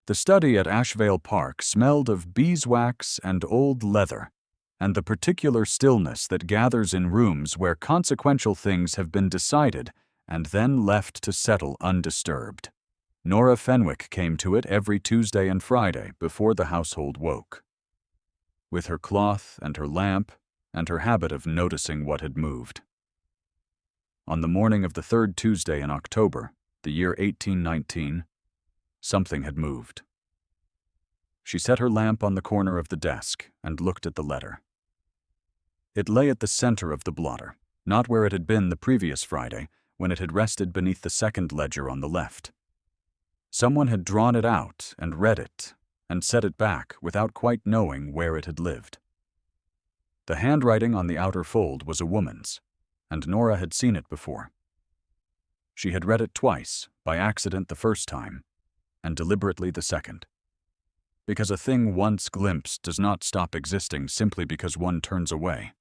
The study at Ashvale Park smelled of beeswax and old leather, and the particular stillness that gathers in rooms where consequential things have been decided and then left to settle undisturbed. Nora Fenwick came to it every Tuesday and Friday before the household woke, with her cloth and her lamp and her habit of noticing what had moved. On the morning of the third Tuesday in October, the year 1819, something had moved. She set her lamp on the corner of the desk and looked at the letter. It lay at the center of the blotter, not where it had been the previous Friday, when it had rested beneath the second ledger on the left. Someone had drawn it out and read it and set it back without quite knowing where it had lived. The handwriting on the outer fold was a woman's, and Nora had seen it before. She had read it twice, by accident the first time, and deliberately the second. Because a thing once glimpsed does not stop existing simply because one turns away.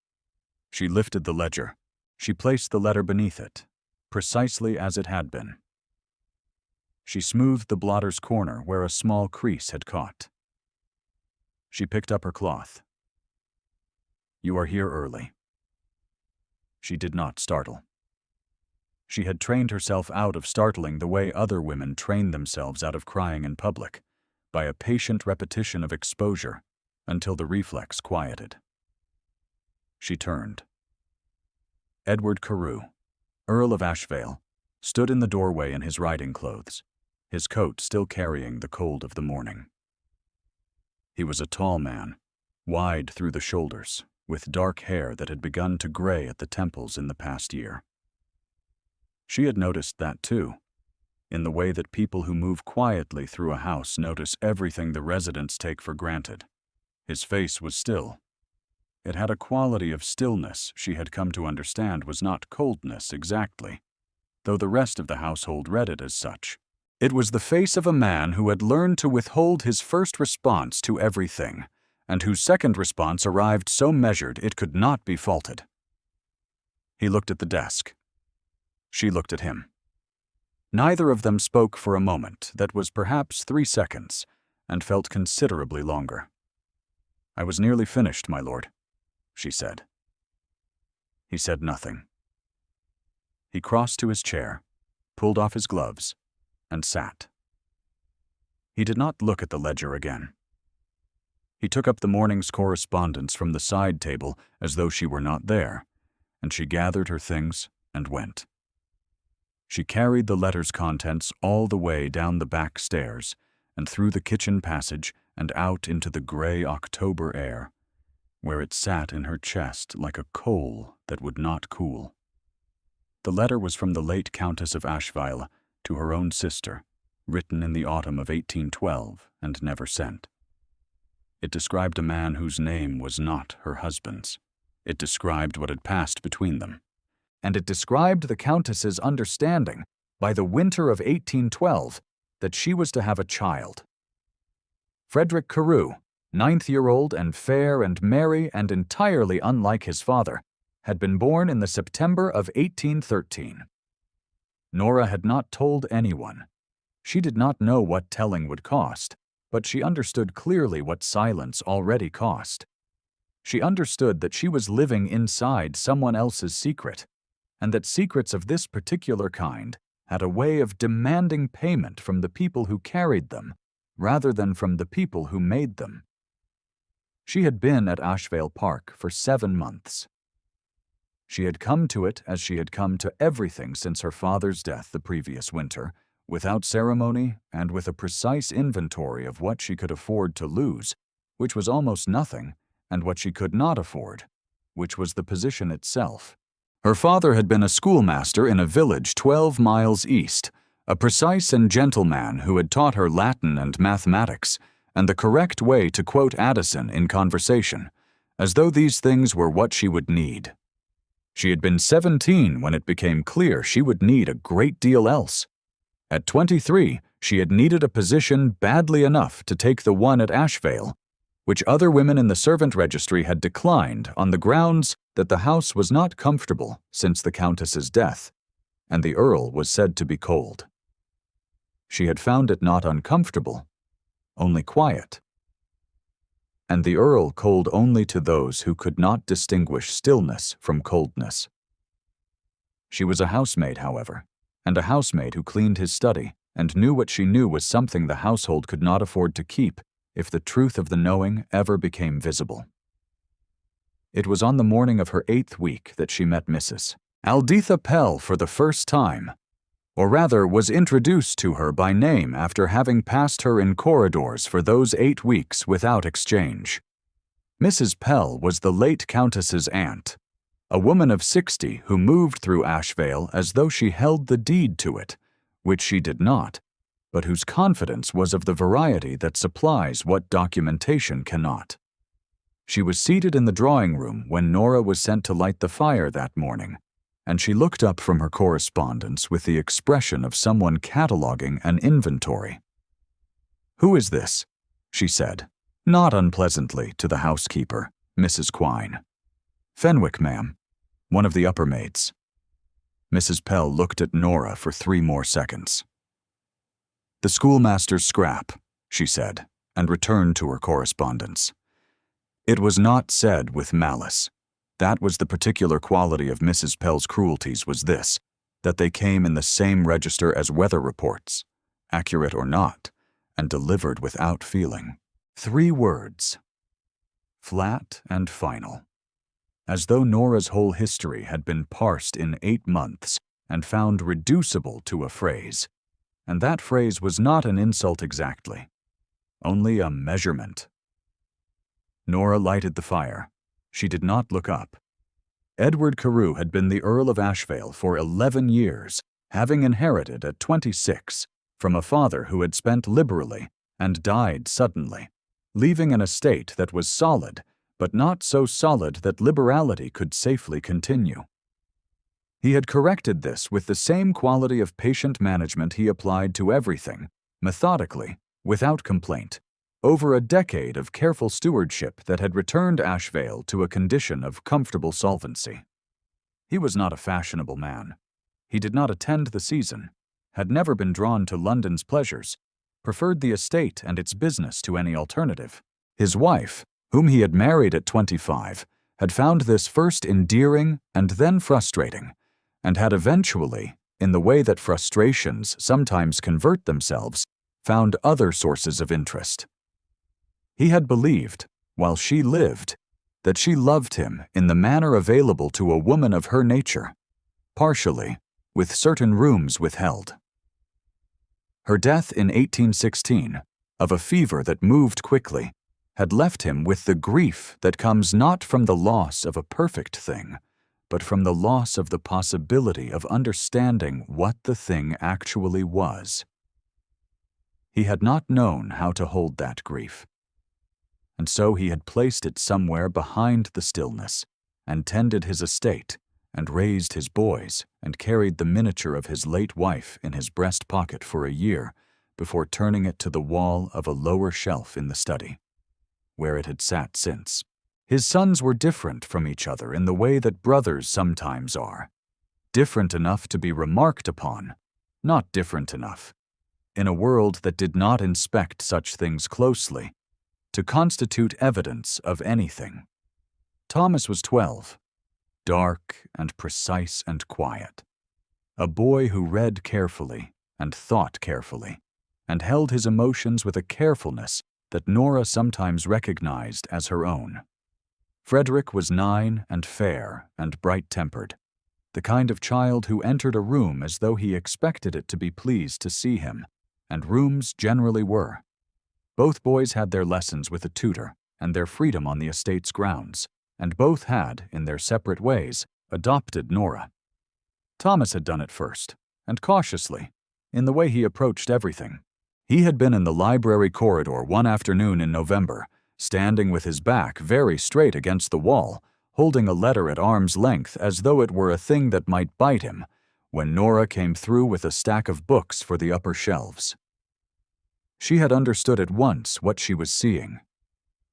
She lifted the ledger. She placed the letter beneath it, precisely as it had been. She smoothed the blotter's corner where a small crease had caught. She picked up her cloth. "You are here early." She did not startle. She had trained herself out of startling the way other women train themselves out of crying in public, by a patient repetition of exposure until the reflex quieted. She turned. Edward Carew, Earl of Ashvale, stood in the doorway in his riding clothes, his coat still carrying the cold of the morning. He was a tall man, wide through the shoulders, with dark hair that had begun to gray at the temples in the past year. She had noticed that too, in the way that people who move quietly through a house notice everything the residents take for granted. His face was still. It had a quality of stillness she had come to understand was not coldness exactly, though the rest of the household read it as such. It was the face of a man who had learned to withhold his first response to everything, and whose second response arrived so measured it could not be faulted. He looked at the desk. She looked at him. Neither of them spoke for a moment that was perhaps 3 seconds, and felt considerably longer. "I was nearly finished, my lord," she said. He said nothing. He crossed to his chair, pulled off his gloves, and sat. He did not look at the ledger again. He took up the morning's correspondence from the side table as though she were not there, and she gathered her things and went. She carried the letter's contents all the way down the back stairs and through the kitchen passage and out into the gray October air, where it sat in her chest like a coal that would not cool. The letter was from the late Countess of Ashvale to her own sister, written in the autumn of 1812 and never sent. It described a man whose name was not her husband's. It described what had passed between them. And it described the Countess's understanding, by the winter of 1812, that she was to have a child. Frederick Carew, 9th-year-old and fair and merry and entirely unlike his father, had been born in the September of 1813. Nora had not told anyone. She did not know what telling would cost, but she understood clearly what silence already cost. She understood that she was living inside someone else's secret, and that secrets of this particular kind had a way of demanding payment from the people who carried them, rather than from the people who made them. She had been at Ashvale Park for 7 months. She had come to it as she had come to everything since her father's death the previous winter, without ceremony and with a precise inventory of what she could afford to lose, which was almost nothing, and what she could not afford, which was the position itself. Her father had been a schoolmaster in a village 12 miles east, a precise and gentle man who had taught her Latin and mathematics, and the correct way to quote Addison in conversation, as though these things were what she would need. She had been 17 when it became clear she would need a great deal else. At 23, she had needed a position badly enough to take the one at Ashvale, which other women in the servant registry had declined on the grounds that the house was not comfortable since the Countess's death, and the Earl was said to be cold. She had found it not uncomfortable, only quiet. And the earl cold only to those who could not distinguish stillness from coldness. She was a housemaid, however, and a housemaid who cleaned his study and knew what she knew was something the household could not afford to keep if the truth of the knowing ever became visible. It was on the morning of her 8th week that she met Mrs. Alditha Pell for the first time, or rather was introduced to her by name after having passed her in corridors for those 8 weeks without exchange. Mrs. Pell was the late Countess's aunt, a woman of 60 who moved through Ashvale as though she held the deed to it, which she did not, but whose confidence was of the variety that supplies what documentation cannot. She was seated in the drawing room when Nora was sent to light the fire that morning, and she looked up from her correspondence with the expression of someone cataloging an inventory. "Who is this?" she said, not unpleasantly, to the housekeeper, Mrs. Quine. "Fenwick, ma'am, one of the upper maids." Mrs. Pell looked at Nora for 3 more seconds. "The schoolmaster's scrap," she said, and returned to her correspondence. It was not said with malice. That was the particular quality of Mrs. Pell's cruelties, was this, that they came in the same register as weather reports, accurate or not, and delivered without feeling. 3 words. Flat and final. As though Nora's whole history had been parsed in 8 months and found reducible to a phrase. And that phrase was not an insult exactly, only a measurement. Nora lighted the fire. She did not look up. Edward Carew had been the Earl of Ashvale for 11 years, having inherited at 26 from a father who had spent liberally and died suddenly, leaving an estate that was solid, but not so solid that liberality could safely continue. He had corrected this with the same quality of patient management he applied to everything, methodically, without complaint, over a decade of careful stewardship that had returned Ashvale to a condition of comfortable solvency. He was not a fashionable man. He did not attend the season, had never been drawn to London's pleasures, preferred the estate and its business to any alternative. His wife, whom he had married at 25, had found this first endearing and then frustrating, and had eventually, in the way that frustrations sometimes convert themselves, found other sources of interest. He had believed, while she lived, that she loved him in the manner available to a woman of her nature, partially, with certain rooms withheld. Her death in 1816, of a fever that moved quickly, had left him with the grief that comes not from the loss of a perfect thing, but from the loss of the possibility of understanding what the thing actually was. He had not known how to hold that grief, and so he had placed it somewhere behind the stillness, and tended his estate, and raised his boys, and carried the miniature of his late wife in his breast pocket for a year, before turning it to the wall of a lower shelf in the study, where it had sat since. His sons were different from each other in the way that brothers sometimes are, different enough to be remarked upon, not different enough, in a world that did not inspect such things closely, to constitute evidence of anything. Thomas was 12, dark and precise and quiet, a boy who read carefully and thought carefully, and held his emotions with a carefulness that Nora sometimes recognized as her own. Frederick was 9 and fair and bright-tempered, the kind of child who entered a room as though he expected it to be pleased to see him, and rooms generally were. Both boys had their lessons with a tutor and their freedom on the estate's grounds, and both had, in their separate ways, adopted Nora. Thomas had done it first, and cautiously, in the way he approached everything. He had been in the library corridor one afternoon in November, standing with his back very straight against the wall, holding a letter at arm's length as though it were a thing that might bite him, when Nora came through with a stack of books for the upper shelves. She had understood at once what she was seeing,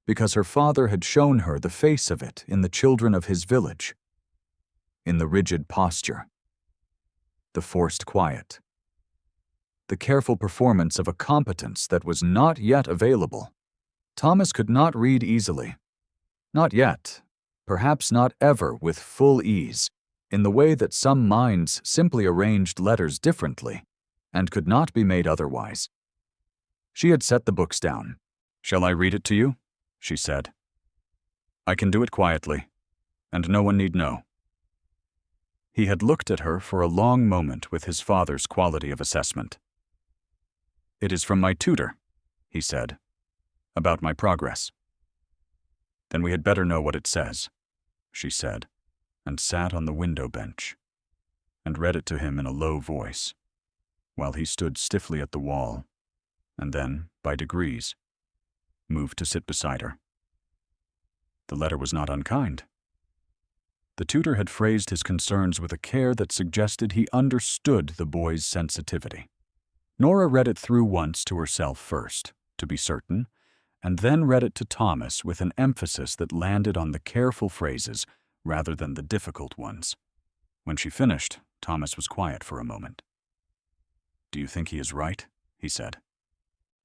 because her father had shown her the face of it in the children of his village, in the rigid posture, the forced quiet, the careful performance of a competence that was not yet available. Thomas could not read easily. Not yet, perhaps not ever with full ease, in the way that some minds simply arranged letters differently, and could not be made otherwise. She had set the books down. "Shall I read it to you?" she said. "I can do it quietly, and no one need know." He had looked at her for a long moment with his father's quality of assessment. "It is from my tutor," he said, "about my progress." "Then we had better know what it says," she said, and sat on the window bench, and read it to him in a low voice, while he stood stiffly at the wall, and then, by degrees, moved to sit beside her. The letter was not unkind. The tutor had phrased his concerns with a care that suggested he understood the boy's sensitivity. Nora read it through once to herself first, to be certain, and then read it to Thomas with an emphasis that landed on the careful phrases rather than the difficult ones. When she finished, Thomas was quiet for a moment. "Do you think he is right?" he said.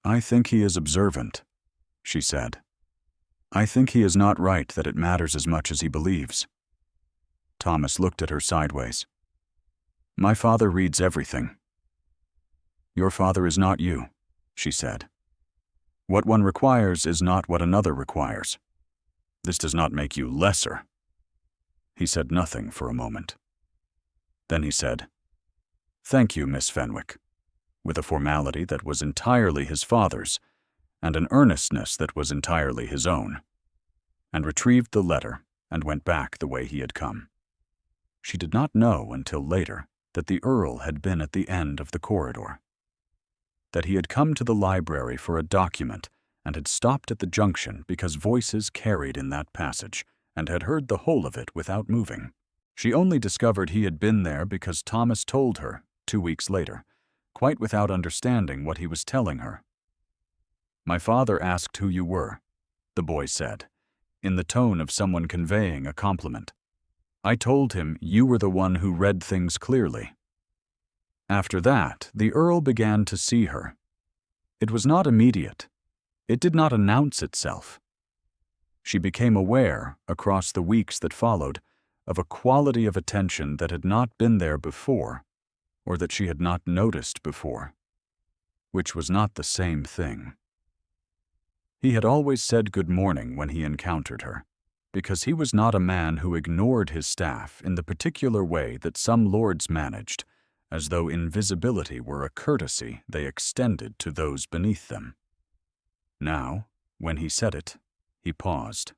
"I think he is observant," she said. "I think he is not right that it matters as much as he believes." Thomas looked at her sideways. "My father reads everything." "Your father is not you," she said. "What one requires is not what another requires. This does not make you lesser." He said nothing for a moment. Then he said, "Thank you, Miss Fenwick," with a formality that was entirely his father's, and an earnestness that was entirely his own, and retrieved the letter and went back the way he had come. She did not know until later that the Earl had been at the end of the corridor, that he had come to the library for a document and had stopped at the junction because voices carried in that passage, and had heard the whole of it without moving. She only discovered he had been there because Thomas told her, 2 weeks later, quite without understanding what he was telling her. "My father asked who you were," the boy said, in the tone of someone conveying a compliment. "I told him you were the one who read things clearly." After that, the Earl began to see her. It was not immediate. It did not announce itself. She became aware, across the weeks that followed, of a quality of attention that had not been there before, or that she had not noticed before, which was not the same thing. He had always said good morning when he encountered her, because he was not a man who ignored his staff in the particular way that some lords managed, as though invisibility were a courtesy they extended to those beneath them. Now, when he said it, he paused.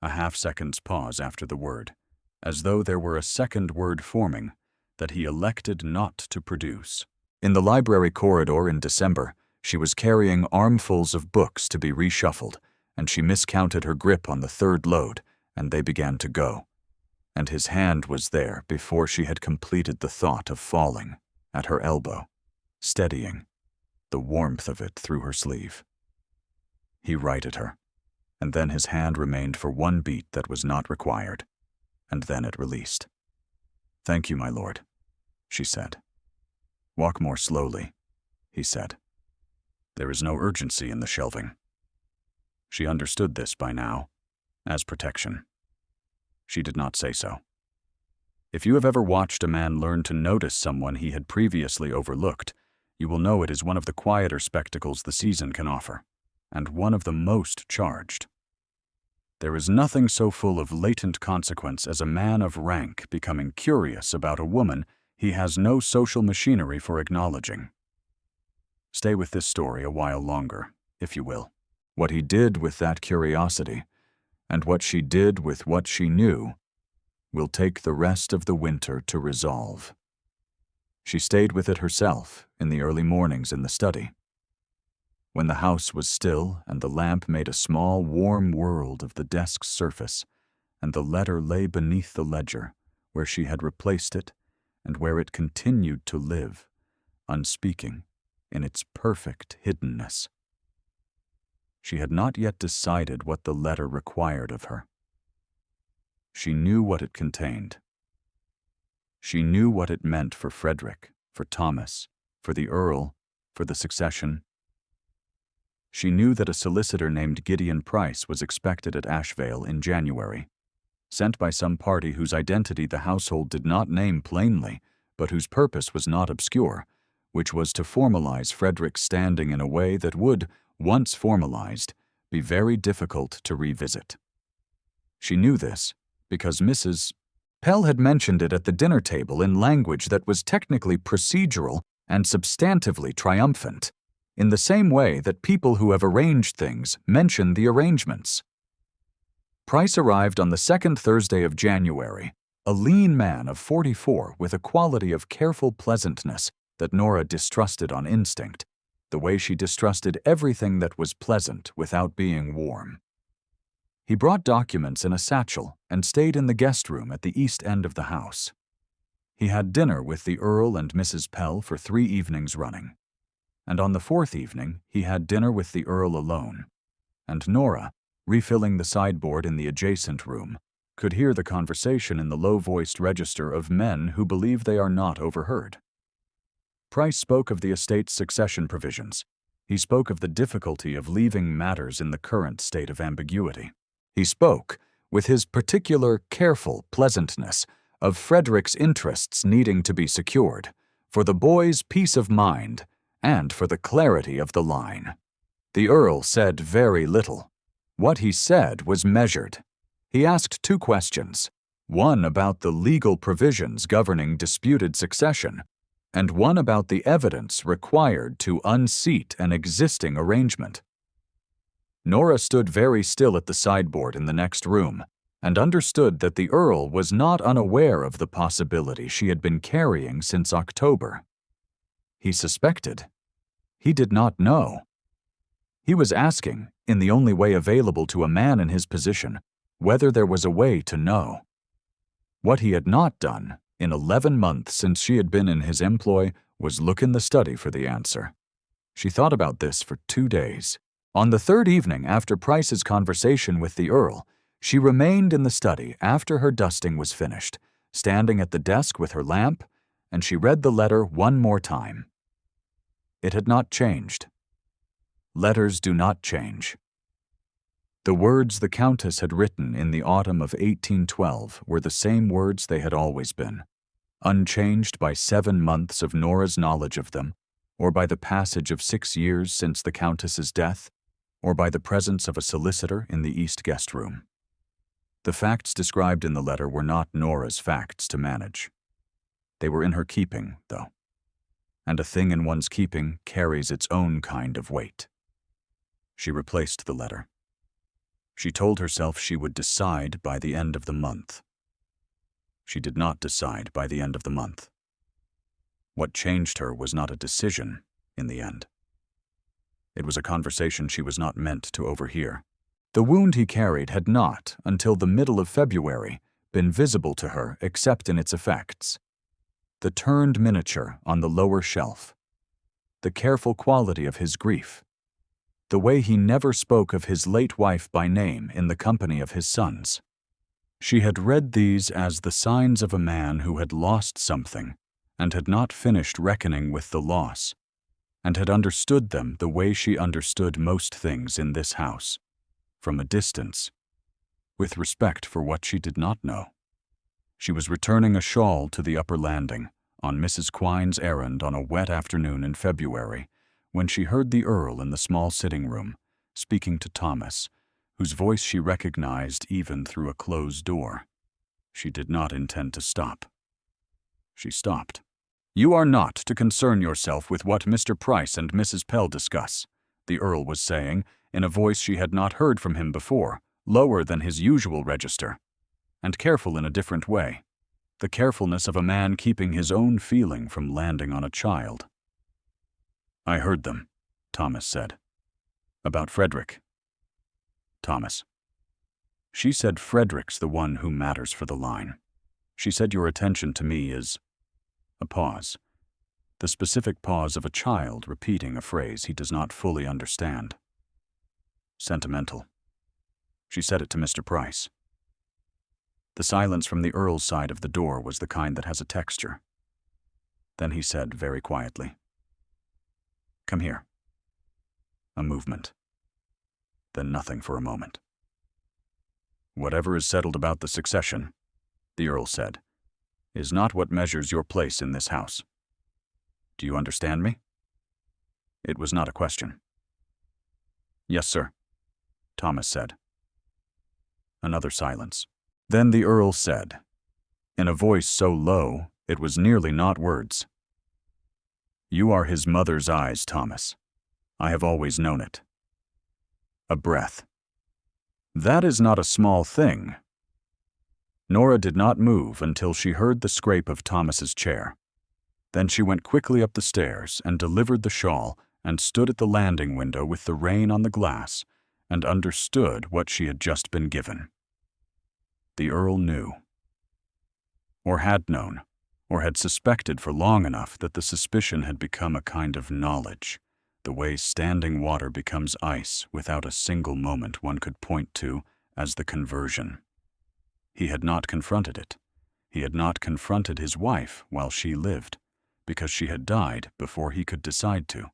A half-second's pause after the word, as though there were a second word forming that he elected not to produce. In the library corridor in December, she was carrying armfuls of books to be reshuffled, and she miscounted her grip on the third load, and they began to go. And his hand was there before she had completed the thought of falling, at her elbow, steadying, the warmth of it through her sleeve. He righted her, and then his hand remained for one beat that was not required, and then it released. "Thank you, my lord," she said. "Walk more slowly," he said. "There is no urgency in the shelving." She understood this by now, as protection. She did not say so. If you have ever watched a man learn to notice someone he had previously overlooked, you will know it is one of the quieter spectacles the season can offer, and one of the most charged. There is nothing so full of latent consequence as a man of rank becoming curious about a woman he has no social machinery for acknowledging. Stay with this story a while longer, if you will. What he did with that curiosity, and what she did with what she knew, will take the rest of the winter to resolve. She stayed with it herself in the early mornings in the study. When the house was still and the lamp made a small, warm world of the desk's surface, and the letter lay beneath the ledger, where she had replaced it, and where it continued to live, unspeaking, in its perfect hiddenness. She had not yet decided what the letter required of her. She knew what it contained. She knew what it meant for Frederick, for Thomas, For the Earl, for the succession. She knew that a solicitor named Gideon Price was expected at Ashvale in January, sent by some party whose identity the household did not name plainly, but whose purpose was not obscure, which was to formalize Frederick's standing in a way that would, once formalized, be very difficult to revisit. She knew this because Mrs. Pell had mentioned it at the dinner table in language that was technically procedural and substantively triumphant, in the same way that people who have arranged things mention the arrangements. Price arrived on the second Thursday of January, a lean man of 44 with a quality of careful pleasantness that Nora distrusted on instinct, the way she distrusted everything that was pleasant without being warm. He brought documents in a satchel and stayed in the guest room at the east end of the house. He had dinner with the Earl and Mrs. Pell for 3 evenings running, and on the 4th evening he had dinner with the Earl alone, and Nora, refilling the sideboard in the adjacent room, could hear the conversation in the low-voiced register of men who believe they are not overheard. Price spoke of the estate's succession provisions. He spoke of the difficulty of leaving matters in the current state of ambiguity. He spoke, with his particular careful pleasantness, of Frederick's interests needing to be secured, for the boy's peace of mind, and for the clarity of the line. The Earl said very little. What he said was measured. He asked 2 questions, one about the legal provisions governing disputed succession, and one about the evidence required to unseat an existing arrangement. Nora stood very still at the sideboard in the next room, and understood that the Earl was not unaware of the possibility she had been carrying since October. He suspected. He did not know. He was asking, in the only way available to a man in his position, whether there was a way to know. What he had not done, in 11 months since she had been in his employ, was look in the study for the answer. She thought about this for 2 days. On the 3rd evening after Price's conversation with the Earl, she remained in the study after her dusting was finished, standing at the desk with her lamp, and she read the letter 1 more time. It had not changed. Letters do not change. The words the Countess had written in the autumn of 1812 were the same words they had always been, unchanged by 7 months of Nora's knowledge of them, or by the passage of 6 years since the Countess's death, or by the presence of a solicitor in the east guest room. The facts described in the letter were not Nora's facts to manage. They were in her keeping, though, and a thing in one's keeping carries its own kind of weight. She replaced the letter. She told herself she would decide by the end of the month. She did not decide by the end of the month. What changed her was not a decision, in the end. It was a conversation she was not meant to overhear. The wound he carried had not, until the middle of February, been visible to her except in its effects. The turned miniature on the lower shelf. The careful quality of his grief. The way he never spoke of his late wife by name in the company of his sons. She had read these as the signs of a man who had lost something and had not finished reckoning with the loss, and had understood them the way she understood most things in this house, from a distance, with respect for what she did not know. She was returning a shawl to the upper landing on Mrs. Quine's errand on a wet afternoon in February, when she heard the Earl in the small sitting room, speaking to Thomas, whose voice she recognized even through a closed door. She did not intend to stop. She stopped. "You are not to concern yourself with what Mr. Price and Mrs. Pell discuss," the Earl was saying, in a voice she had not heard from him before, lower than his usual register, and careful in a different way, the carefulness of a man keeping his own feeling from landing on a child. "I heard them," Thomas said. "About Frederick." Thomas. "She said Frederick's the one who matters for the line. She said your attention to me is—" A pause. The specific pause of a child repeating a phrase he does not fully understand. "Sentimental. She said it to Mr. Price." The silence from the Earl's side of the door was the kind that has a texture. Then he said very quietly, Come here. A movement. Then nothing for a moment. Whatever is settled about the succession, the Earl said, is not what measures your place in this house. Do you understand me? It was not a question. Yes, sir, Thomas said. Another silence. Then the Earl said, in a voice so low it was nearly not words, "You are his mother's eyes, Thomas. I have always known it." A breath. That is not a small thing. Nora did not move until she heard the scrape of Thomas's chair. Then she went quickly up the stairs and delivered the shawl and stood at the landing window with the rain on the glass and understood what she had just been given. The Earl knew, or had known, or had suspected for long enough that the suspicion had become a kind of knowledge, the way standing water becomes ice without a single moment one could point to as the conversion. He had not confronted it. He had not confronted his wife while she lived, because she had died before he could decide to.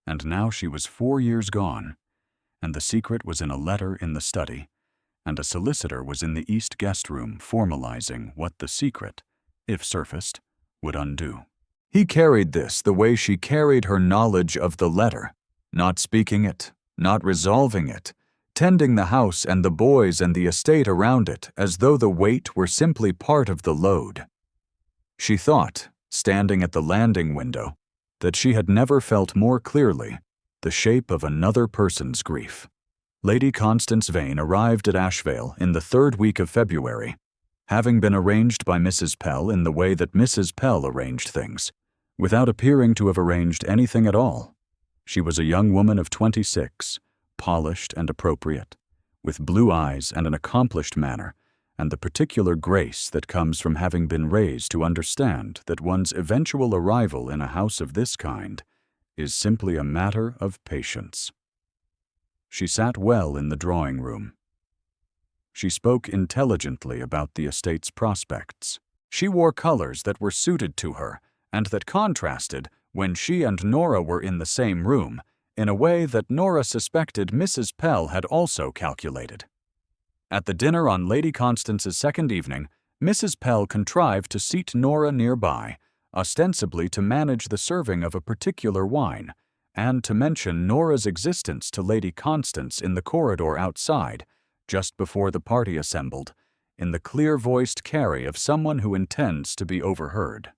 And now she was 4 years gone, and the secret was in a letter in the study, and a solicitor was in the East guest room formalizing what the secret, if surfaced, would undo. He carried this the way she carried her knowledge of the letter, not speaking it, not resolving it, tending the house and the boys and the estate around it as though the weight were simply part of the load. She thought, standing at the landing window, that she had never felt more clearly the shape of another person's grief. Lady Constance Vane arrived at Ashvale in the 3rd week of February, having been arranged by Mrs. Pell in the way that Mrs. Pell arranged things, without appearing to have arranged anything at all. She was a young woman of 26, polished and appropriate, with blue eyes and an accomplished manner, and the particular grace that comes from having been raised to understand that one's eventual arrival in a house of this kind is simply a matter of patience. She sat well in the drawing-room. She spoke intelligently about the estate's prospects. She wore colors that were suited to her and that contrasted, when she and Nora were in the same room, in a way that Nora suspected Mrs. Pell had also calculated. At the dinner on Lady Constance's 2nd evening, Mrs. Pell contrived to seat Nora nearby, ostensibly to manage the serving of a particular wine, and to mention Nora's existence to Lady Constance in the corridor outside, just before the party assembled, in the clear-voiced carry of someone who intends to be overheard.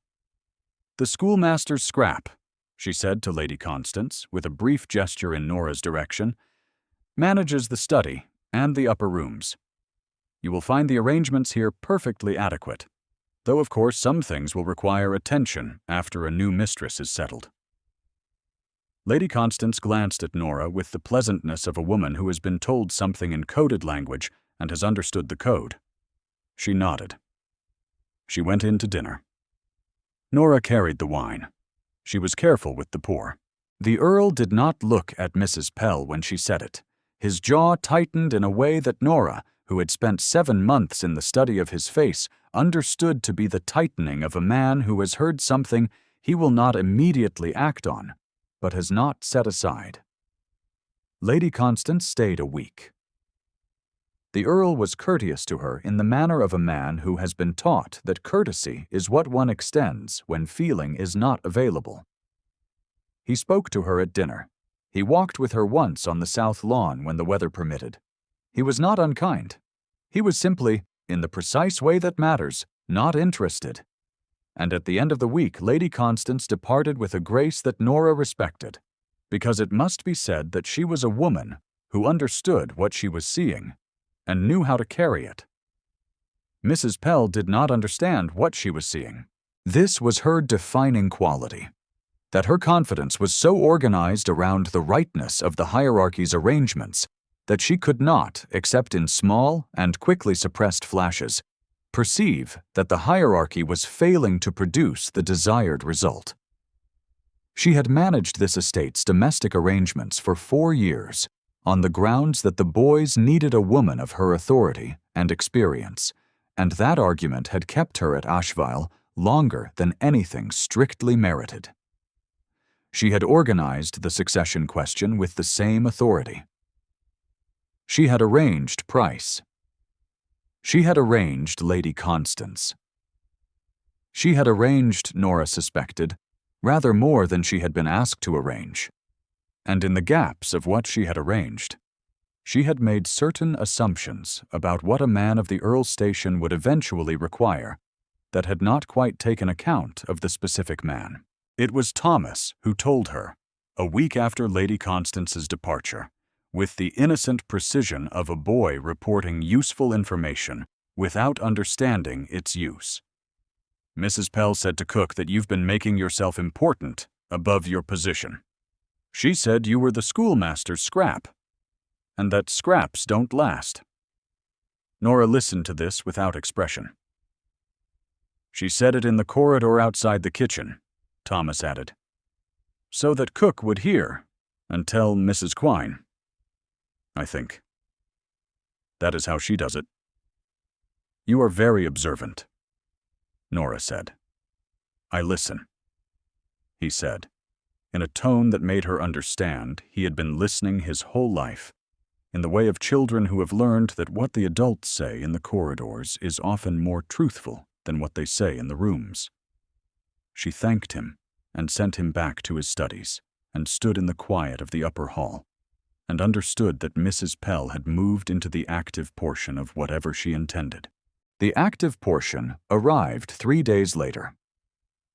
"The schoolmaster's scrap," she said to Lady Constance, with a brief gesture in Nora's direction, "manages the study and the upper rooms. You will find the arrangements here perfectly adequate, though of course some things will require attention after a new mistress is settled." Lady Constance glanced at Nora with the pleasantness of a woman who has been told something in coded language and has understood the code. She nodded. She went in to dinner. Nora carried the wine. She was careful with the pour. The Earl did not look at Mrs. Pell when she said it. His jaw tightened in a way that Nora, who had spent 7 months in the study of his face, understood to be the tightening of a man who has heard something he will not immediately act on, but has not set aside. Lady Constance stayed a week. The Earl was courteous to her in the manner of a man who has been taught that courtesy is what one extends when feeling is not available. He spoke to her at dinner. He walked with her once on the south lawn when the weather permitted. He was not unkind. He was simply, in the precise way that matters, not interested. And at the end of the week, Lady Constance departed with a grace that Nora respected, because it must be said that she was a woman who understood what she was seeing and knew how to carry it. Mrs. Pell did not understand what she was seeing. This was her defining quality, that her confidence was so organized around the rightness of the hierarchy's arrangements that she could not, except in small and quickly suppressed flashes, perceive that the hierarchy was failing to produce the desired result. She had managed this estate's domestic arrangements for 4 years on the grounds that the boys needed a woman of her authority and experience, and that argument had kept her at Ashvale longer than anything strictly merited. She had organized the succession question with the same authority. She had arranged Price. She had arranged Lady Constance. She had arranged, Nora suspected, rather more than she had been asked to arrange. And in the gaps of what she had arranged, she had made certain assumptions about what a man of the Earl's station would eventually require that had not quite taken account of the specific man. It was Thomas who told her, a week after Lady Constance's departure, with the innocent precision of a boy reporting useful information without understanding its use. Mrs. Pell said to Cook that you've been making yourself important, above your position. She said you were the schoolmaster's scrap, and that scraps don't last. Nora listened to this without expression. She said it in the corridor outside the kitchen, Thomas added, so that Cook would hear and tell Mrs. Quine. I think. That is how she does it. You are very observant, Nora said. I listen, he said, in a tone that made her understand he had been listening his whole life, in the way of children who have learned that what the adults say in the corridors is often more truthful than what they say in the rooms. She thanked him and sent him back to his studies, and stood in the quiet of the upper hall, and understood that Mrs. Pell had moved into the active portion of whatever she intended. The active portion arrived 3 days later.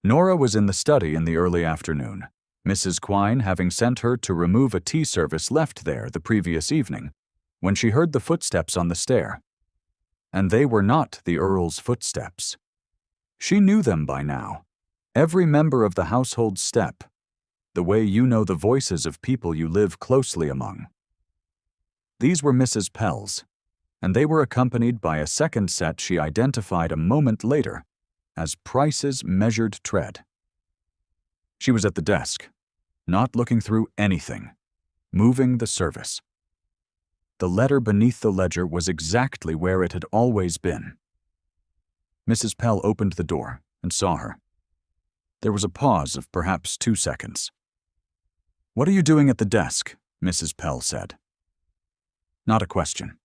Nora was in the study in the early afternoon, Mrs. Quine having sent her to remove a tea service left there the previous evening, when she heard the footsteps on the stair. And they were not the Earl's footsteps. She knew them by now, every member of the household's step, the way you know the voices of people you live closely among. These were Mrs. Pell's, and they were accompanied by a second set she identified a moment later as Price's measured tread. She was at the desk, not looking through anything, moving the service. The letter beneath the ledger was exactly where it had always been. Mrs. Pell opened the door and saw her. There was a pause of perhaps 2 seconds. "What are you doing at the desk?" Mrs. Pell said. Not a question.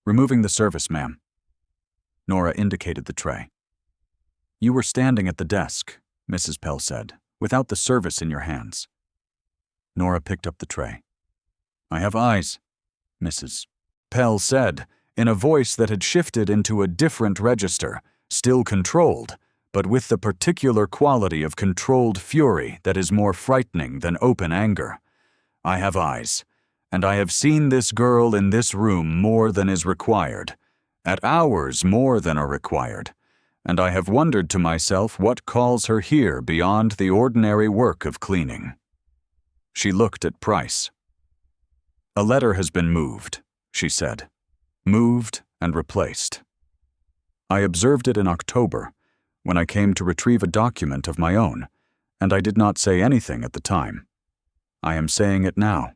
"Removing the service, ma'am." Nora indicated the tray. "You were standing at the desk," Mrs. Pell said, "without the service in your hands." Nora picked up the tray. "I have eyes," Mrs. Pell said, in a voice that had shifted into a different register, still controlled, but with the particular quality of controlled fury that is more frightening than open anger. "I have eyes, and I have seen this girl in this room more than is required, at hours more than are required, and I have wondered to myself what calls her here beyond the ordinary work of cleaning." She looked at Price. "A letter has been moved," she said. "Moved and replaced. I observed it in October, when I came to retrieve a document of my own, and I did not say anything at the time. I am saying it now."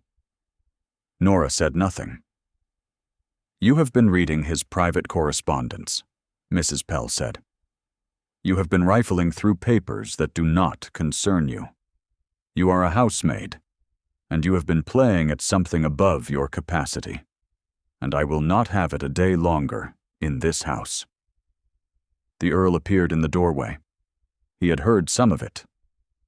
Nora said nothing. "You have been reading his private correspondence," Mrs. Pell said. "You have been rifling through papers that do not concern you. You are a housemaid, and you have been playing at something above your capacity, and I will not have it a day longer in this house." The Earl appeared in the doorway. He had heard some of it,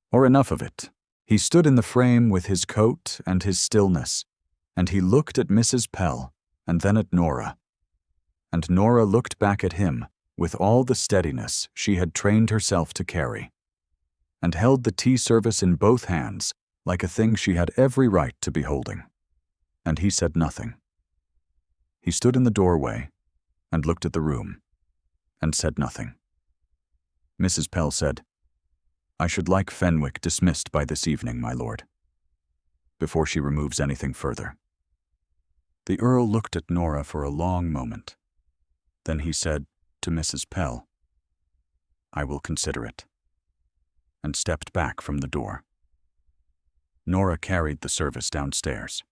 or enough of it. He stood in the frame with his coat and his stillness, and he looked at Mrs. Pell and then at Nora. And Nora looked back at him with all the steadiness she had trained herself to carry, and held the tea service in both hands like a thing she had every right to be holding. And he said nothing. He stood in the doorway and looked at the room, and said nothing. Mrs. Pell said, "I should like Fenwick dismissed by this evening, my lord," before she removes anything further. The Earl looked at Nora for a long moment. Then he said to Mrs. Pell, "I will consider it," and stepped back from the door. Nora carried the service downstairs.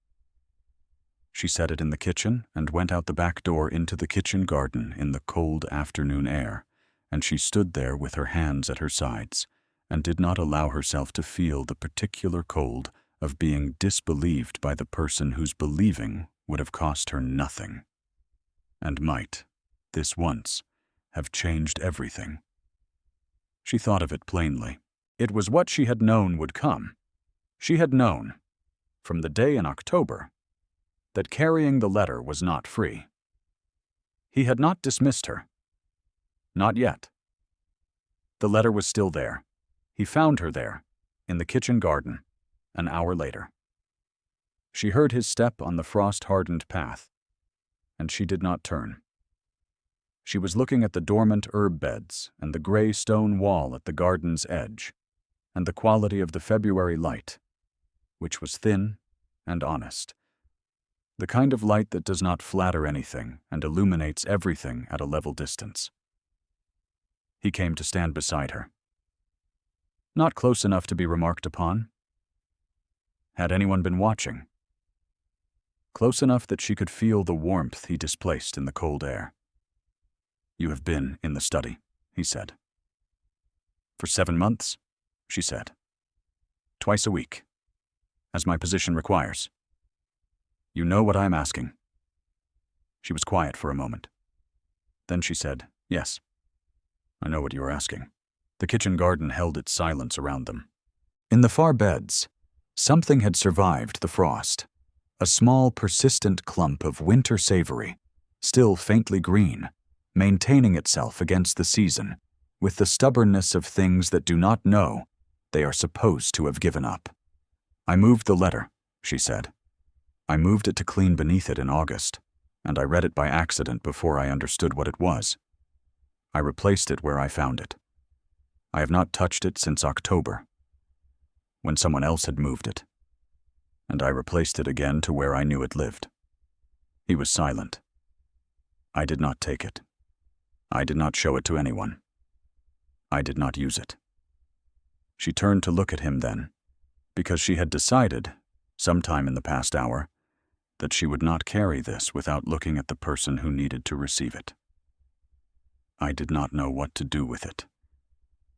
She set it in the kitchen and went out the back door into the kitchen garden in the cold afternoon air, and she stood there with her hands at her sides, and did not allow herself to feel the particular cold of being disbelieved by the person whose believing would have cost her nothing, and might, this once, have changed everything. She thought of it plainly. It was what she had known would come. She had known, from the day in October, that carrying the letter was not free. He had not dismissed her. Not yet. The letter was still there. He found her there, in the kitchen garden, an hour later. She heard his step on the frost-hardened path, and she did not turn. She was looking at the dormant herb beds and the gray stone wall at the garden's edge, and the quality of the February light, which was thin and honest, the kind of light that does not flatter anything and illuminates everything at a level distance. He came to stand beside her. Not close enough to be remarked upon. Had anyone been watching? Close enough that she could feel the warmth he displaced in the cold air. "You have been in the study," he said. "For 7 months," she said. "Twice a week, as my position requires. You know what I am asking." She was quiet for a moment. Then she said, "Yes, I know what you are asking." The kitchen garden held its silence around them. In the far beds, something had survived the frost. A small, persistent clump of winter savory, still faintly green, maintaining itself against the season, with the stubbornness of things that do not know they are supposed to have given up. "I moved the letter," she said. "I moved it to clean beneath it in August, and I read it by accident before I understood what it was. I replaced it where I found it. I have not touched it since October, when someone else had moved it, and I replaced it again to where I knew it lived." He was silent. "I did not take it. I did not show it to anyone. I did not use it." She turned to look at him then, because she had decided, sometime in the past hour, that she would not carry this without looking at the person who needed to receive it. "I did not know what to do with it.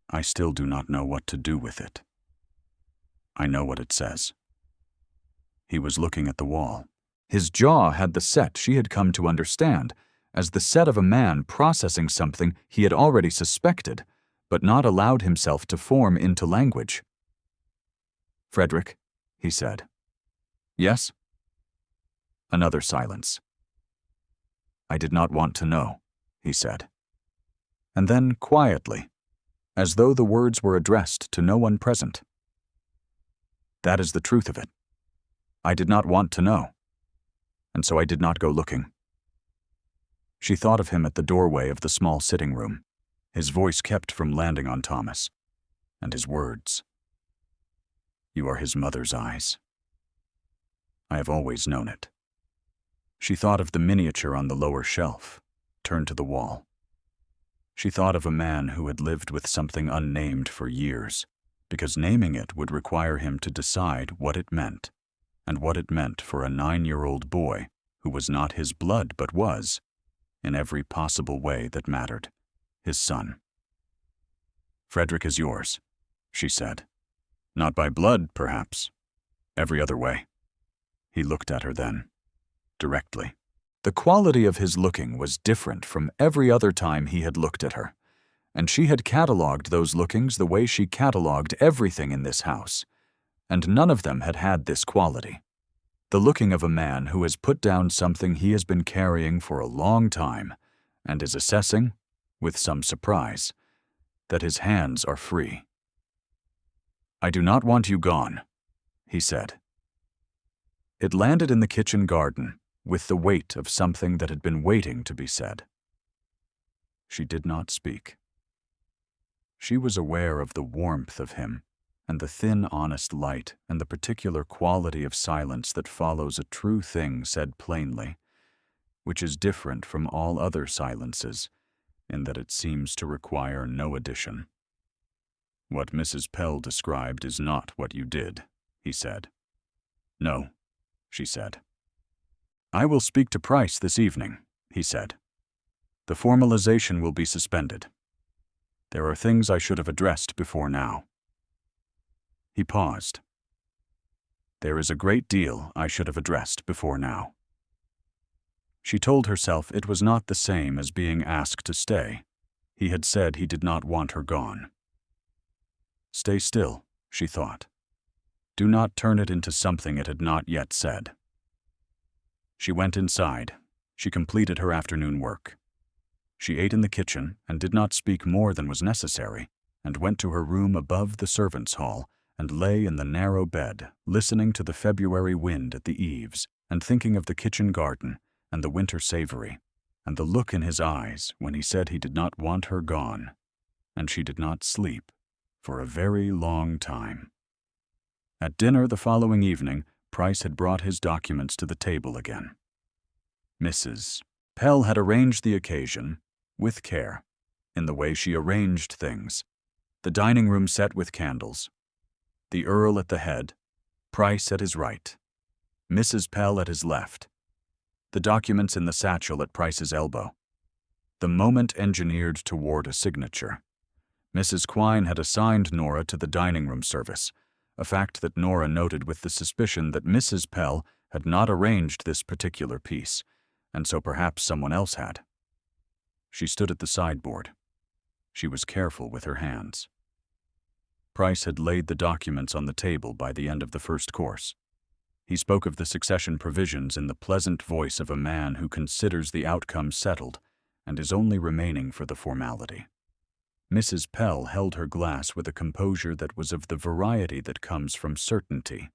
I still do not know what to do with it. I know what it says." He was looking at the wall. His jaw had the set she had come to understand as the set of a man processing something he had already suspected, but not allowed himself to form into language. "Frederick," he said. "Yes?" Another silence. "I did not want to know," he said. And then, quietly, as though the words were addressed to no one present, "That is the truth of it. I did not want to know, and so I did not go looking." She thought of him at the doorway of the small sitting room, his voice kept from landing on Thomas, and his words. "You are his mother's eyes. I have always known it." She thought of the miniature on the lower shelf, turned to the wall. She thought of a man who had lived with something unnamed for years, because naming it would require him to decide what it meant, and what it meant for a 9-year-old boy who was not his blood but was, in every possible way that mattered, his son. "Frederick is yours," she said. "Not by blood, perhaps. Every other way." He looked at her then, directly. The quality of his looking was different from every other time he had looked at her, and she had catalogued those lookings the way she catalogued everything in this house, and none of them had had this quality. The looking of a man who has put down something he has been carrying for a long time and is assessing, with some surprise, that his hands are free. "I do not want you gone," he said. It landed in the kitchen garden with the weight of something that had been waiting to be said. She did not speak. She was aware of the warmth of him, and the thin, honest light, and the particular quality of silence that follows a true thing said plainly, which is different from all other silences, in that it seems to require no addition. "What Mrs. Pell described is not what you did," he said. "No," she said. "I will speak to Price this evening," he said. "The formalization will be suspended. There are things I should have addressed before now." He paused. There is a great deal I should have addressed before now. She told herself it was not the same as being asked to stay. He had said he did not want her gone. Stay still, she thought. Do not turn it into something it had not yet said. She went inside. She completed her afternoon work. She ate in the kitchen and did not speak more than was necessary, and went to her room above the servants' hall and lay in the narrow bed, listening to the February wind at the eaves and thinking of the kitchen garden and the winter savory, and the look in his eyes when he said he did not want her gone, and she did not sleep for a very long time. At dinner the following evening, Price had brought his documents to the table again. Mrs. Pell had arranged the occasion, with care, in the way she arranged things. The dining room set with candles. The Earl at the head, Price at his right, Mrs. Pell at his left. The documents in the satchel at Price's elbow. The moment engineered toward a signature. Mrs. Quine had assigned Nora to the dining room service, a fact that Nora noted with the suspicion that Mrs. Pell had not arranged this particular piece, and so perhaps someone else had. She stood at the sideboard. She was careful with her hands. Price had laid the documents on the table by the end of the first course. He spoke of the succession provisions in the pleasant voice of a man who considers the outcome settled and is only remaining for the formality. Mrs. Pell held her glass with a composure that was of the variety that comes from certainty,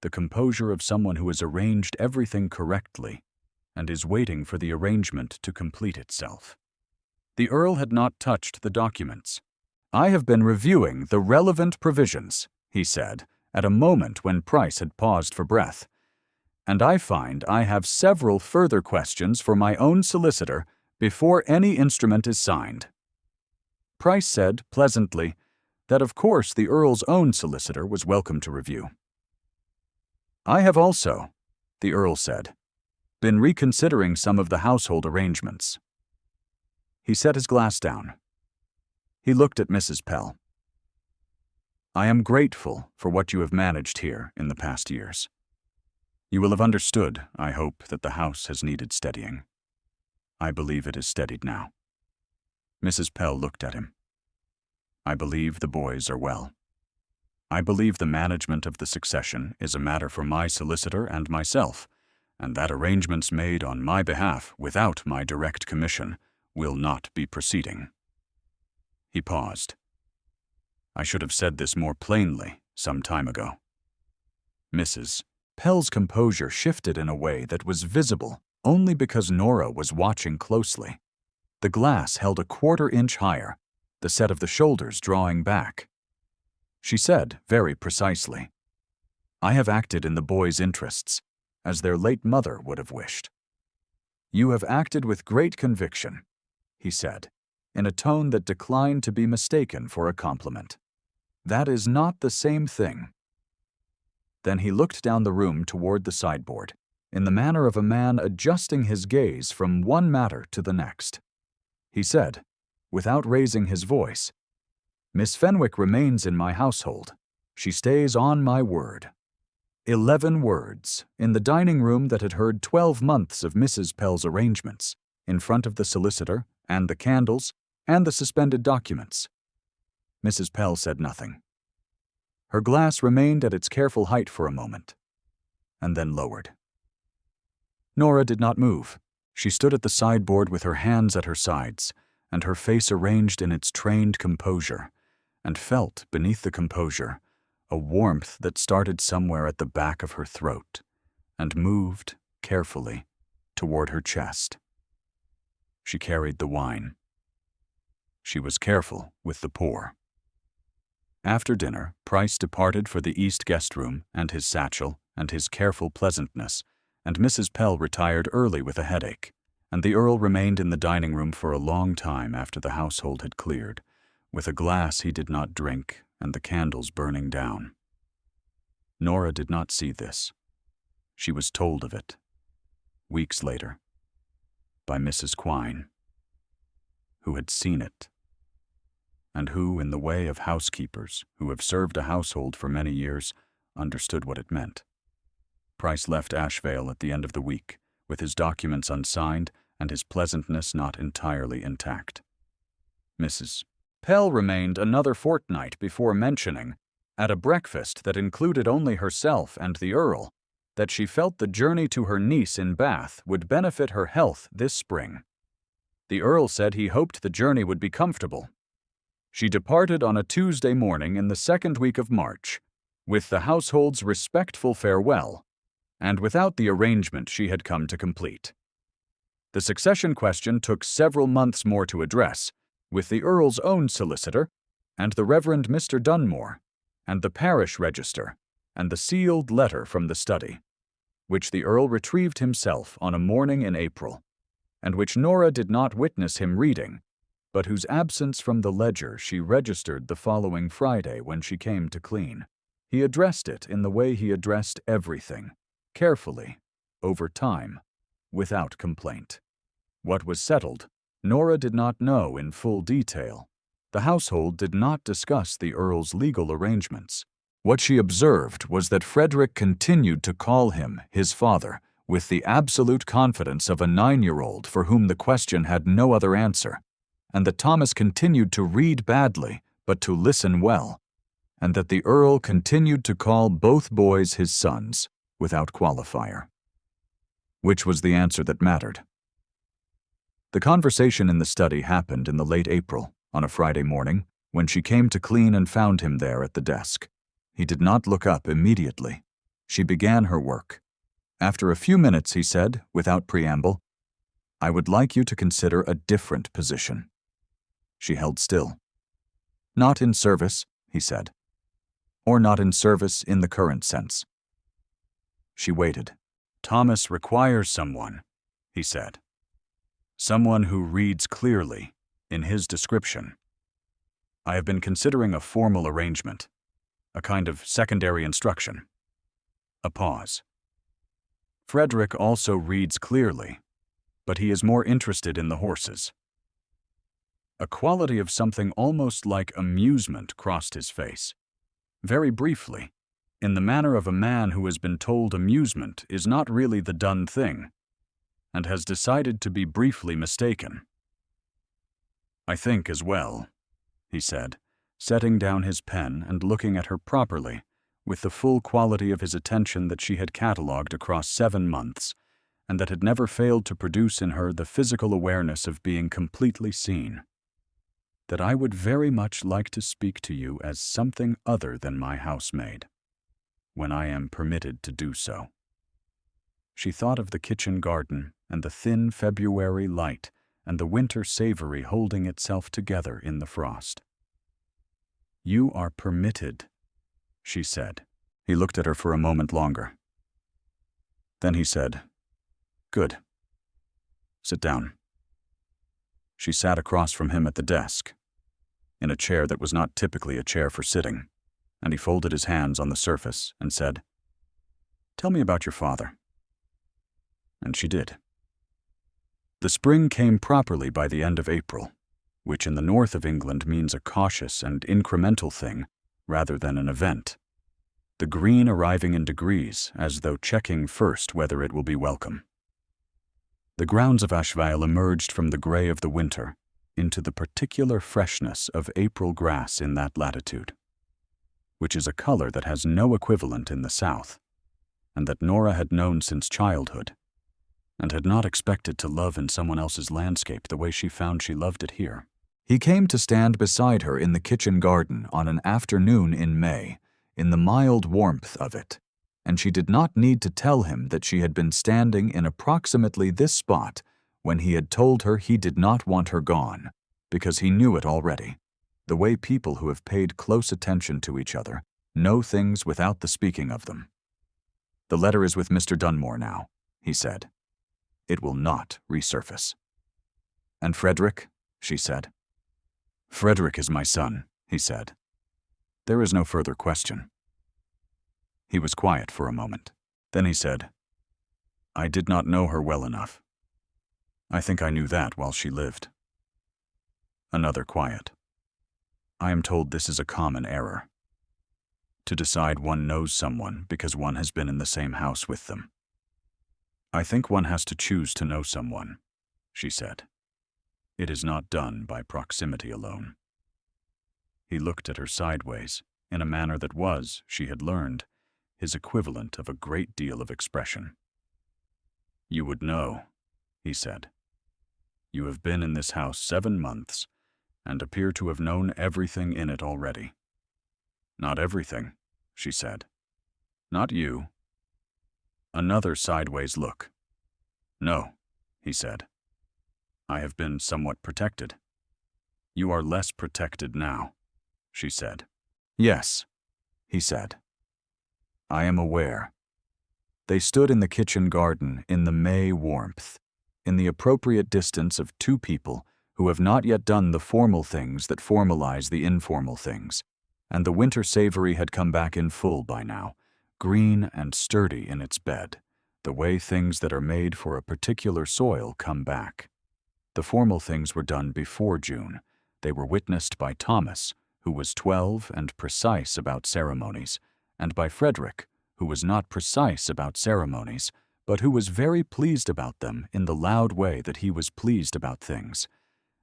the composure of someone who has arranged everything correctly and is waiting for the arrangement to complete itself. The Earl had not touched the documents. I have been reviewing the relevant provisions, he said, at a moment when Price had paused for breath, and I find I have several further questions for my own solicitor before any instrument is signed. Price said, pleasantly, that of course the Earl's own solicitor was welcome to review. I have also, the Earl said, been reconsidering some of the household arrangements. He set his glass down. He looked at Mrs. Pell. I am grateful for what you have managed here in the past years. You will have understood, I hope, that the house has needed steadying. I believe it is steadied now. Mrs. Pell looked at him. I believe the boys are well. I believe the management of the succession is a matter for my solicitor and myself, and that arrangements made on my behalf without my direct commission will not be proceeding. He paused. I should have said this more plainly some time ago. Mrs. Pell's composure shifted in a way that was visible only because Nora was watching closely. The glass held a quarter-inch higher, the set of the shoulders drawing back. She said, very precisely, I have acted in the boys' interests, as their late mother would have wished. You have acted with great conviction, he said, in a tone that declined to be mistaken for a compliment. That is not the same thing. Then he looked down the room toward the sideboard, in the manner of a man adjusting his gaze from one matter to the next. He said, without raising his voice, Miss Fenwick remains in my household. She stays on my word. 11 words, in the dining room that had heard 12 months of Mrs. Pell's arrangements, in front of the solicitor, and the candles, and the suspended documents. Mrs. Pell said nothing. Her glass remained at its careful height for a moment, and then lowered. Nora did not move. She stood at the sideboard with her hands at her sides, and her face arranged in its trained composure, and felt, beneath the composure, a warmth that started somewhere at the back of her throat, and moved, carefully, toward her chest. She carried the wine. She was careful with the pour. After dinner, Price departed for the east guest room and his satchel and his careful pleasantness, and Mrs. Pell retired early with a headache, and the Earl remained in the dining room for a long time after the household had cleared, with a glass he did not drink and the candles burning down. Nora did not see this. She was told of it, weeks later, by Mrs. Quine, who had seen it and who, in the way of housekeepers who have served a household for many years, understood what it meant. Price left Ashvale at the end of the week, with his documents unsigned and his pleasantness not entirely intact. Mrs. Pell remained another fortnight before mentioning, at a breakfast that included only herself and the Earl, that she felt the journey to her niece in Bath would benefit her health this spring. The Earl said he hoped the journey would be comfortable. She departed on a Tuesday morning in the second week of March, with the household's respectful farewell, and without the arrangement she had come to complete. The succession question took several months more to address, with the Earl's own solicitor, and the Reverend Mr. Dunmore, and the parish register, and the sealed letter from the study, which the Earl retrieved himself on a morning in April, and which Nora did not witness him reading, but whose absence from the ledger she registered the following Friday when she came to clean. He addressed it in the way he addressed everything, carefully, over time, without complaint. What was settled, Nora did not know in full detail. The household did not discuss the Earl's legal arrangements. What she observed was that Frederick continued to call him his father with the absolute confidence of a 9-year-old for whom the question had no other answer, and that Thomas continued to read badly but to listen well, and that the Earl continued to call both boys his sons without qualifier. Which was the answer that mattered? The conversation in the study happened in the late April, on a Friday morning, when she came to clean and found him there at the desk. He did not look up immediately. She began her work. After a few minutes, he said, without preamble, "I would like you to consider a different position." She held still. "Not in service," he said, "or not in service in the current sense." She waited. "Thomas requires someone," he said. "Someone who reads clearly, in his description. I have been considering a formal arrangement, a kind of secondary instruction." A pause. "Frederick also reads clearly, but he is more interested in the horses." A quality of something almost like amusement crossed his face. Very briefly, in the manner of a man who has been told amusement is not really the done thing, and has decided to be briefly mistaken. "I think as well," he said, setting down his pen and looking at her properly, with the full quality of his attention that she had catalogued across 7 months, and that had never failed to produce in her the physical awareness of being completely seen, "that I would very much like to speak to you as something other than my housemaid, when I am permitted to do so." She thought of the kitchen garden and the thin February light and the winter savory holding itself together in the frost. "You are permitted," she said. He looked at her for a moment longer. Then he said, "Good. Sit down." She sat across from him at the desk, in a chair that was not typically a chair for sitting, and he folded his hands on the surface and said, "Tell me about your father." And she did. The spring came properly by the end of April, which in the north of England means a cautious and incremental thing rather than an event. The green arriving in degrees, as though checking first whether it will be welcome. The grounds of Ashvale emerged from the gray of the winter into the particular freshness of April grass in that latitude, which is a color that has no equivalent in the south, and that Nora had known since childhood, and had not expected to love in someone else's landscape the way she found she loved it here. He came to stand beside her in the kitchen garden on an afternoon in May, in the mild warmth of it, and she did not need to tell him that she had been standing in approximately this spot when he had told her he did not want her gone, because he knew it already, the way people who have paid close attention to each other know things without the speaking of them. "The letter is with Mr. Dunmore now," he said. "It will not resurface." "And Frederick?" she said. "Frederick is my son," he said. "There is no further question." He was quiet for a moment. Then he said, "I did not know her well enough. I think I knew that while she lived." Another quiet. I am told this is a common error. To decide one knows someone because one has been in the same house with them. I think one has to choose to know someone, she said. It is not done by proximity alone. He looked at her sideways, in a manner that was, she had learned, his equivalent of a great deal of expression. You would know, he said. You have been in this house 7 months, and appear to have known everything in it already. Not everything, she said. Not you. Another sideways look. No, he said. I have been somewhat protected. You are less protected now, she said. Yes, he said. I am aware. They stood in the kitchen garden in the May warmth, in the appropriate distance of 2 people who have not yet done the formal things that formalize the informal things, and the winter savory had come back in full by now, green and sturdy in its bed, the way things that are made for a particular soil come back. The formal things were done before June. They were witnessed by Thomas, who was 12 and precise about ceremonies, and by Frederick, who was not precise about ceremonies, but who was very pleased about them in the loud way that he was pleased about things,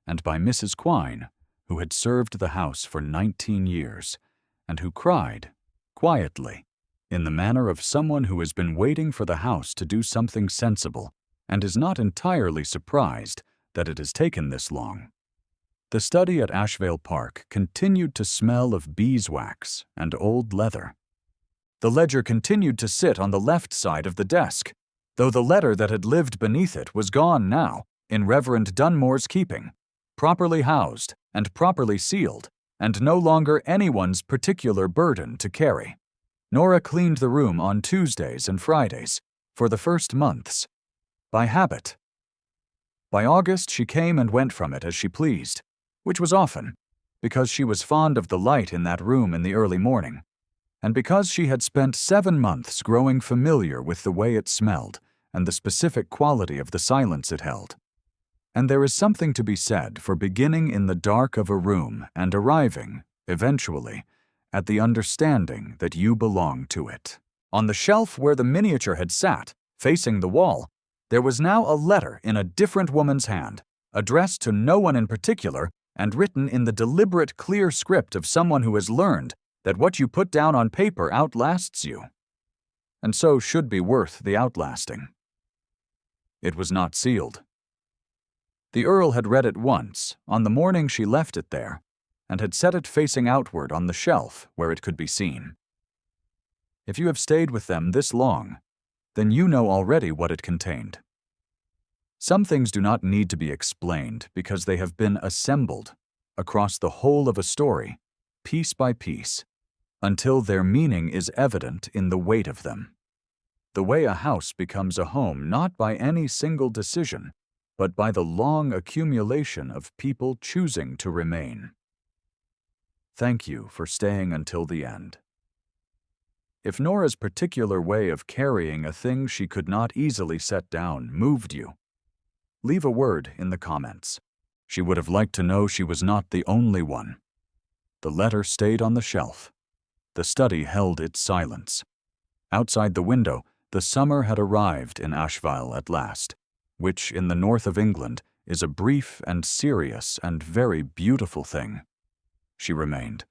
and by Mrs. Quine, who had served the house for 19 years, and who cried, quietly, in the manner of someone who has been waiting for the house to do something sensible, and is not entirely surprised that it has taken this long. The study at Ashvale Park continued to smell of beeswax and old leather. The ledger continued to sit on the left side of the desk, though the letter that had lived beneath it was gone now, in Reverend Dunmore's keeping, properly housed and properly sealed, and no longer anyone's particular burden to carry. Nora cleaned the room on Tuesdays and Fridays, for the first months, by habit. By August she came and went from it as she pleased, which was often, because she was fond of the light in that room in the early morning, and because she had spent 7 months growing familiar with the way it smelled and the specific quality of the silence it held. And there is something to be said for beginning in the dark of a room and arriving, eventually, at the understanding that you belong to it. On the shelf where the miniature had sat, facing the wall, there was now a letter in a different woman's hand, addressed to no one in particular and written in the deliberate, clear script of someone who has learned that what you put down on paper outlasts you, and so should be worth the outlasting. It was not sealed. The Earl had read it once, on the morning she left it there, and had set it facing outward on the shelf where it could be seen. If you have stayed with them this long, then you know already what it contained. Some things do not need to be explained because they have been assembled across the whole of a story, piece by piece, until their meaning is evident in the weight of them. The way a house becomes a home not by any single decision, but by the long accumulation of people choosing to remain. Thank you for staying until the end. If Nora's particular way of carrying a thing she could not easily set down moved you, leave a word in the comments. She would have liked to know she was not the only one. The letter stayed on the shelf. The study held its silence. Outside the window, the summer had arrived in Ashvale at last, which in the north of England is a brief and serious and very beautiful thing. She remained.